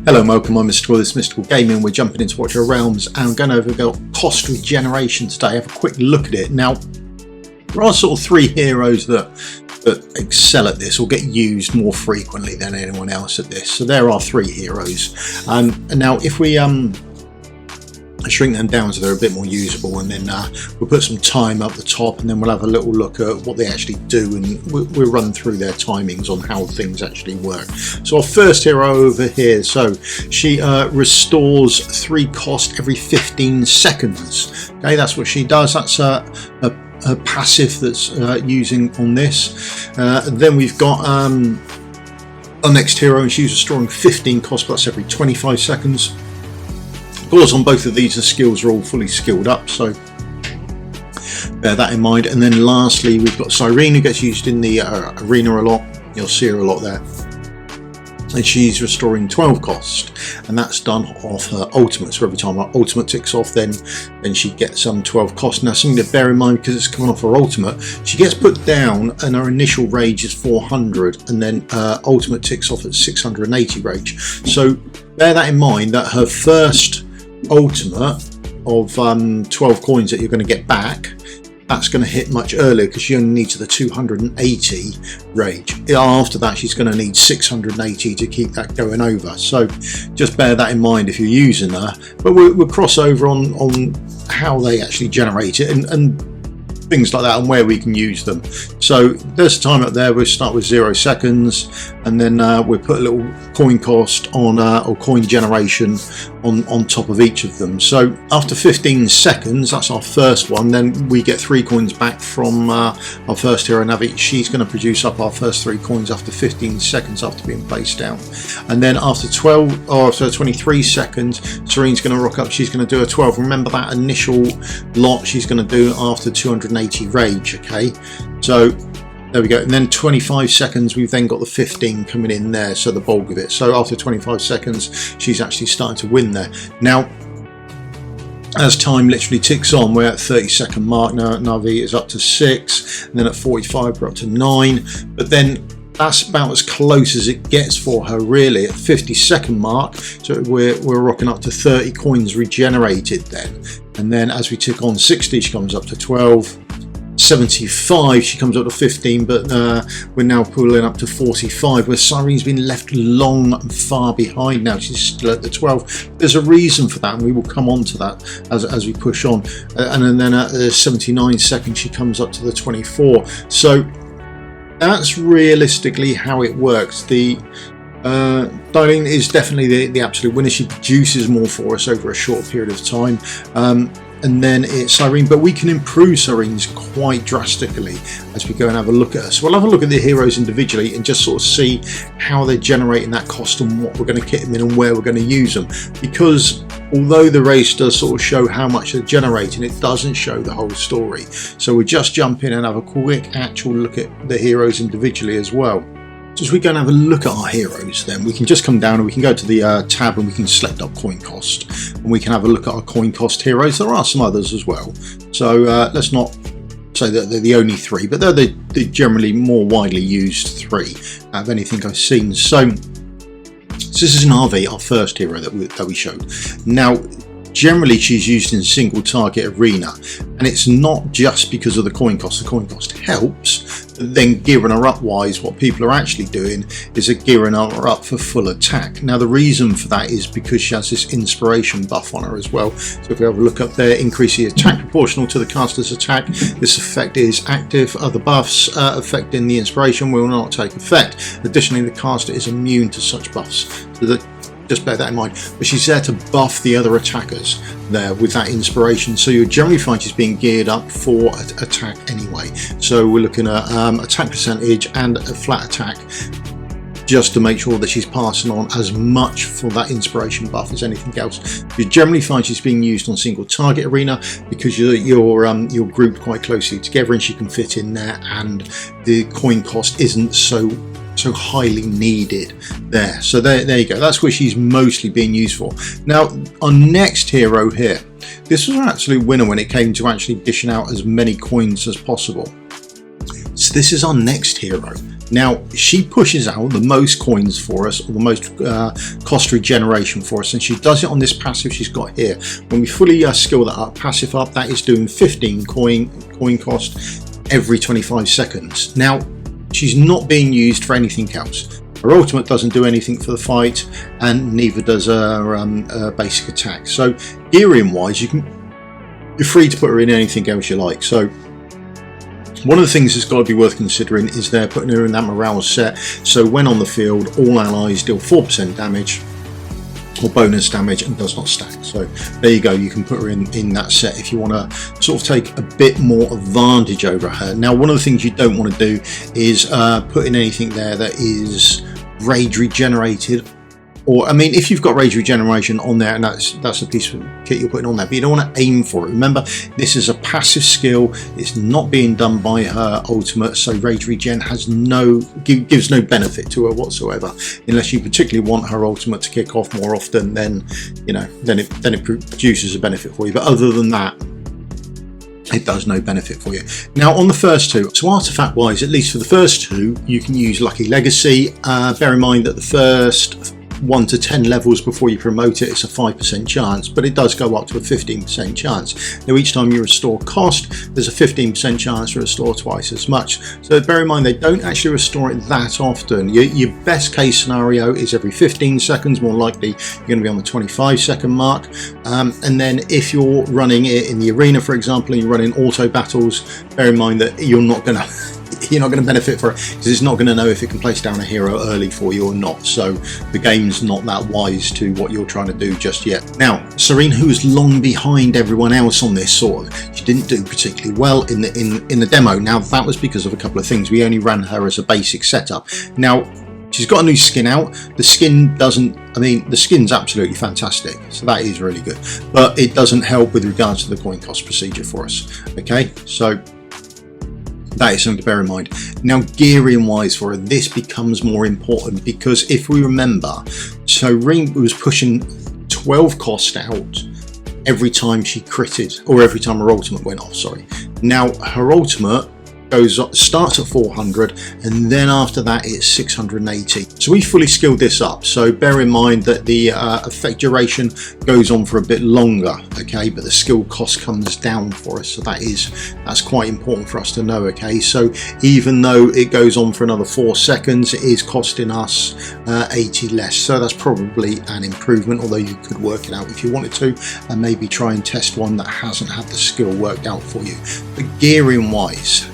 Hello and welcome, I'm Mystical, this is Mystical Gaming. We're jumping into Watcher Realms and I'm going over cost regeneration today. Have a quick look at it. Now, there are sort of three heroes that excel at this or get used more frequently than anyone else at this. So there are three heroes. And now if we shrink them down so they're a bit more usable, and then we'll put some time up the top, and then we'll have a little look at what they actually do, and we'll run through their timings on how things actually work. So our first hero over here, so she restores 3 cost every 15 seconds. Okay, that's what she does. That's a passive that's using on this. Then we've got our next hero, and she's restoring 15 cost plus every 25 seconds. Of course, on both of these, the skills are all fully skilled up, so bear that in mind. And then lastly, we've got Cyrene, who gets used in the arena a lot. You'll see her a lot there. And she's restoring 12 cost, and that's done off her ultimate. So every time her ultimate ticks off, then she gets 12 cost. Now, something to bear in mind, because it's coming off her ultimate, she gets put down, and her initial rage is 400, and then ultimate ticks off at 680 rage. So bear that in mind, that her first ultimate of 12 coins that you're going to get back, that's going to hit much earlier because she only needs the 280 rage. After that, she's going to need 680 to keep that going over. So just bear that in mind if you're using her. But we'll cross over on how they actually generate it and things like that, and where we can use them. So there's a time up there. We'll start with 0 seconds, and then we'll put a little coin cost on or coin generation on top of each of them. So after 15 seconds, that's our first one, then we get 3 coins back from our first hero, Narvi. She's going to produce up our first 3 coins after 15 seconds after being placed down. And then after 23 seconds, Cyrene's going to rock up. She's going to do a 12. Remember that initial lot she's going to do after 280 rage. Okay, so there we go. And then 25 seconds, we've then got the 15 coming in there, so the bulk of it. So after 25 seconds, she's actually starting to win there. Now, as time literally ticks on, we're at 30-second mark now. Narvi is up to 6, and then at 45 we're up to 9, but then that's about as close as it gets for her really at 50-second mark. So we're rocking up to 30 coins regenerated then, and then as we tick on 60, she comes up to 12. 75, she comes up to 15, but we're now pulling up to 45, where Cyrene's been left long and far behind now. She's still at the 12. There's a reason for that, and we will come on to that as we push on. And then at 79 seconds, she comes up to the 24. So that's realistically how it works. The Dalyn is definitely the absolute winner. She produces more for us over a short period of time. And then it's Cyrene, but we can improve Cyrene's quite drastically as we go and have a look at her. So we'll have a look at the heroes individually and just sort of see how they're generating that cost and what we're going to kit them in and where we're going to use them. Because although the race does sort of show how much they're generating, it doesn't show the whole story. So we'll just jump in and have a quick actual look at the heroes individually as well. So as we go and have a look at our heroes, then we can just come down and we can go to the tab and we can select our coin cost, and we can have a look at our coin cost heroes. There are some others as well, so let's not say that they're the only 3, but they're the generally more widely used 3 out of anything I've seen. So this is Narvi, our first hero that we showed. Now, generally she's used in single target arena, and it's not just because of the coin cost. The coin cost helps, but then gearing her up wise, what people are actually doing is they're gearing her up for full attack. Now the reason for that is because she has this inspiration buff on her as well. So if we have a look up there, increase the attack proportional to the caster's attack. This effect is active. Other buffs affecting the inspiration will not take effect. Additionally, the caster is immune to such buffs. So just bear that in mind, but she's there to buff the other attackers there with that inspiration. So you'll generally find she's being geared up for attack anyway. So we're looking at attack percentage and a flat attack, just to make sure that she's passing on as much for that inspiration buff as anything else. You generally find she's being used on single target arena because you're grouped quite closely together, and she can fit in there, and the coin cost isn't so highly needed there. So there you go, that's where she's mostly being used for. Now our next hero here, this was actually a winner when it came to actually dishing out as many coins as possible. So this is our next hero. Now she pushes out the most coins for us, or the most cost regeneration for us, and she does it on this passive she's got here. When we fully skill that up, passive up, that is doing 15 coin cost every 25 seconds. Now she's not being used for anything else. Her ultimate doesn't do anything for the fight, and neither does her basic attack. So gearing wise, you're free to put her in anything else you like. So one of the things that's got to be worth considering is they're putting her in that morale set, so when on the field all allies deal 4% damage or bonus damage and does not stack. So there you go, you can put her in that set if you want to sort of take a bit more advantage over her. Now one of the things you don't want to do is put in anything there that is rage regenerated, or I mean if you've got rage regeneration on there and that's a piece of kit you're putting on there, but you don't want to aim for it. Remember, this is a passive skill, it's not being done by her ultimate, so rage regen has gives no benefit to her whatsoever, unless you particularly want her ultimate to kick off more often. Then you know, then it produces a benefit for you, but other than that it does no benefit for you. Now on the first two, so artifact wise, at least for the first two, you can use Lucky Legacy. Bear in mind that the first 1 to 10 levels before you promote it, it's a 5% chance, but it does go up to a 15% chance. Now each time you restore cost, there's a 15% chance to restore twice as much. So bear in mind they don't actually restore it that often. Your best case scenario is every 15 seconds, more likely you're going to be on the 25-second mark. And then if you're running it in the arena, for example, and you're running auto battles, bear in mind that you're not going to benefit for it, because it's not going to know if it can place down a hero early for you or not. So the game's not that wise to what you're trying to do just yet. Now Cyrene, who is long behind everyone else on this, she didn't do particularly well in the demo. Now that was because of a couple of things. We only ran her as a basic setup. Now she's got a new skin out. The skin the skin's absolutely fantastic, so that is really good, but it doesn't help with regards to the coin cost procedure for us. Okay, so that is something to bear in mind. Now gearing wise for her, this becomes more important, because if we remember, so Ring was pushing 12 cost out every time she critted, or every time her ultimate went off, sorry. Now her ultimate starts at 400, and then after that it's 680. So we fully skilled this up, so bear in mind that the effect duration goes on for a bit longer, okay, but the skill cost comes down for us, so that's quite important for us to know. Okay, so even though it goes on for another 4 seconds, it is costing us 80 less, so that's probably an improvement, although you could work it out if you wanted to, and maybe try and test one that hasn't had the skill worked out for you. But gearing wise,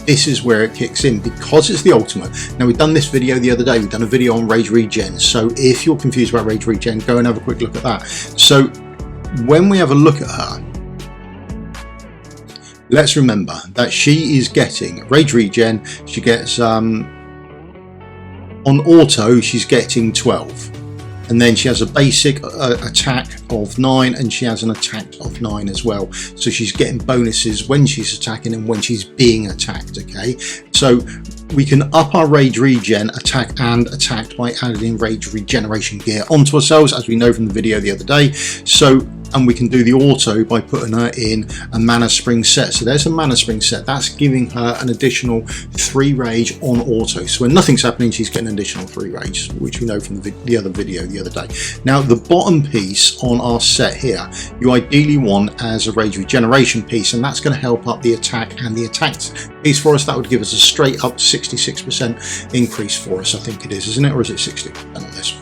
this is where it kicks in, because it's the ultimate. Now we've done this video the other day, we've done a video on rage regen, so if you're confused about rage regen, go and have a quick look at that. So when we have a look at her, let's remember that she is getting rage regen. She gets on auto, she's getting 12, and then she has a basic attack of 9, and she has an attack of 9 as well, so she's getting bonuses when she's attacking and when she's being attacked. Okay, so we can up our rage regen attack and attacked by adding rage regeneration gear onto ourselves, as we know from the video the other day. So, and we can do the auto by putting her in a mana spring set. So there's a mana spring set, that's giving her an additional 3 rage on auto. So when nothing's happening, she's getting an additional 3 rage, which we know from the other video the other day. Now the bottom piece on our set here, you ideally want as a rage regeneration piece, and that's going to help up the attack and the attacked piece for us. That would give us a straight up 66% increase for us, I think it is, isn't it? Or is it 60% on this?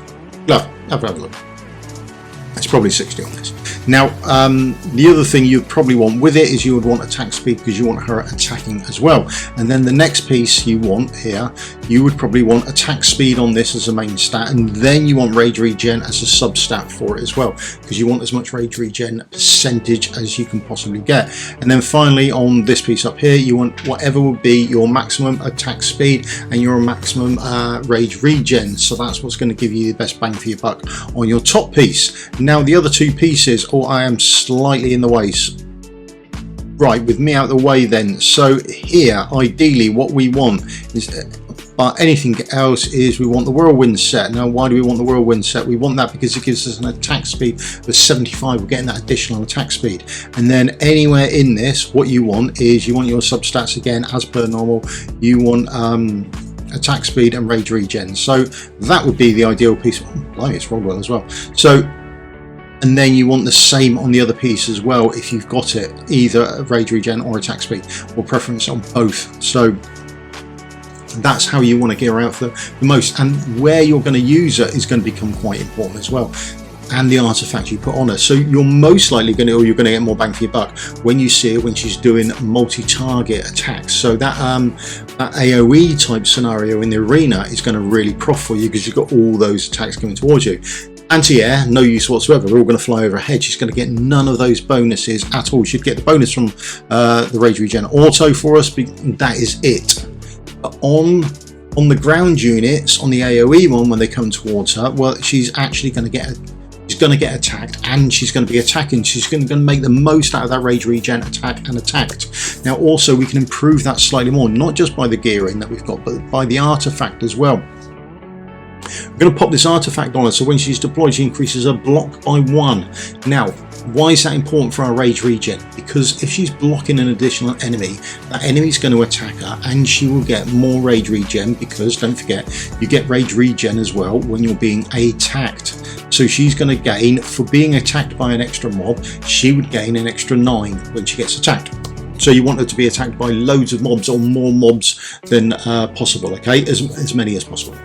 Have a look. It's probably 60 on this. Now the other thing you'd probably want with it is you would want attack speed, because you want her attacking as well. And then the next piece you want here, you would probably want attack speed on this as a main stat, and then you want rage regen as a sub stat for it as well, because you want as much rage regen percentage as you can possibly get. And then finally on this piece up here, you want whatever would be your maximum attack speed and your maximum rage regen, so that's what's going to give you the best bang for your buck on your top piece. Now the other two pieces, I am slightly in the way, right, with me out of the way then. So here ideally what we want is, but anything else is, we want the whirlwind set. Now why do we want the whirlwind set? We want that because it gives us an attack speed of 75. We're getting that additional attack speed, and then anywhere in this what you want is, you want your substats again as per normal. You want attack speed and rage regen. So that would be the ideal piece. Oh, it's rolled well as well. So, and then you want the same on the other piece as well if you've got it, either rage regen or attack speed, or preference on both. So that's how you want to gear out for the most, and where you're going to use it is going to become quite important as well, and the artifact you put on her. So you're most likely going to, or you're going to get more bang for your buck when you see it when she's doing multi-target attacks. So that that AoE type scenario in the arena is going to really prof for you, because you've got all those attacks coming towards you. Anti-air, no use whatsoever. They're all going to fly overhead. She's going to get none of those bonuses at all. She'd get the bonus from the rage regen auto for us, but that is it. But on the ground units, on the AoE one, when they come towards her, well, she's actually going to get attacked, and she's going to be attacking. She's going to make the most out of that rage regen attack and attacked. Now also we can improve that slightly more, not just by the gearing that we've got, but by the artifact as well. We're going to pop this artifact on her, so when she's deployed she increases her block by 1. Now why is that important for our rage regen? Because if she's blocking an additional enemy, that enemy's going to attack her and she will get more rage regen, because don't forget you get rage regen as well when you're being attacked. So she's going to gain, for being attacked by an extra mob, she would gain an extra 9 when she gets attacked. So you want her to be attacked by loads of mobs, or more mobs than possible, okay, as many as possible.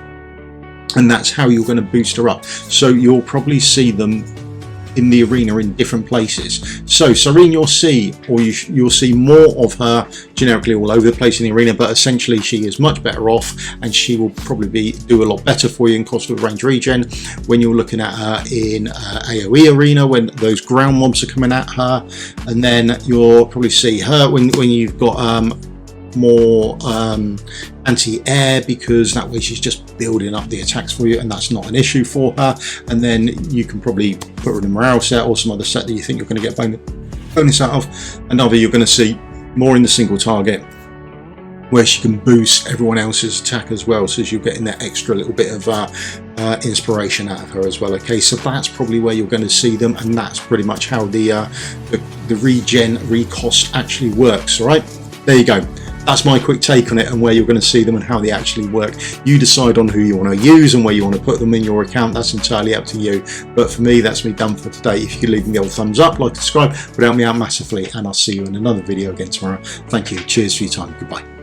And that's how you're going to boost her up. So you'll probably see them in the arena in different places. So Cyrene you'll see, or you'll see more of her generically all over the place in the arena, but essentially she is much better off, and she will probably do a lot better for you in cost of range regen when you're looking at her in AoE arena, when those ground mobs are coming at her. And then you'll probably see her when you've got more anti-air, because that way she's just building up the attacks for you, and that's not an issue for her. And then you can probably put her in a morale set or some other set that you think you're going to get bonus out of. Another, you're going to see more in the single target, where she can boost everyone else's attack as well, so you're getting that extra little bit of inspiration out of her as well. Okay, so that's probably where you're going to see them, and that's pretty much how the regen recost actually works. All right, there you go. That's my quick take on it, and where you're going to see them and how they actually work. You decide on who you want to use and where you want to put them in your account. That's entirely up to you. But for me, that's me done for today. If you could leave me the old thumbs up, like, subscribe, would help me out massively, and I'll see you in another video again tomorrow. Thank you. Cheers for your time. Goodbye.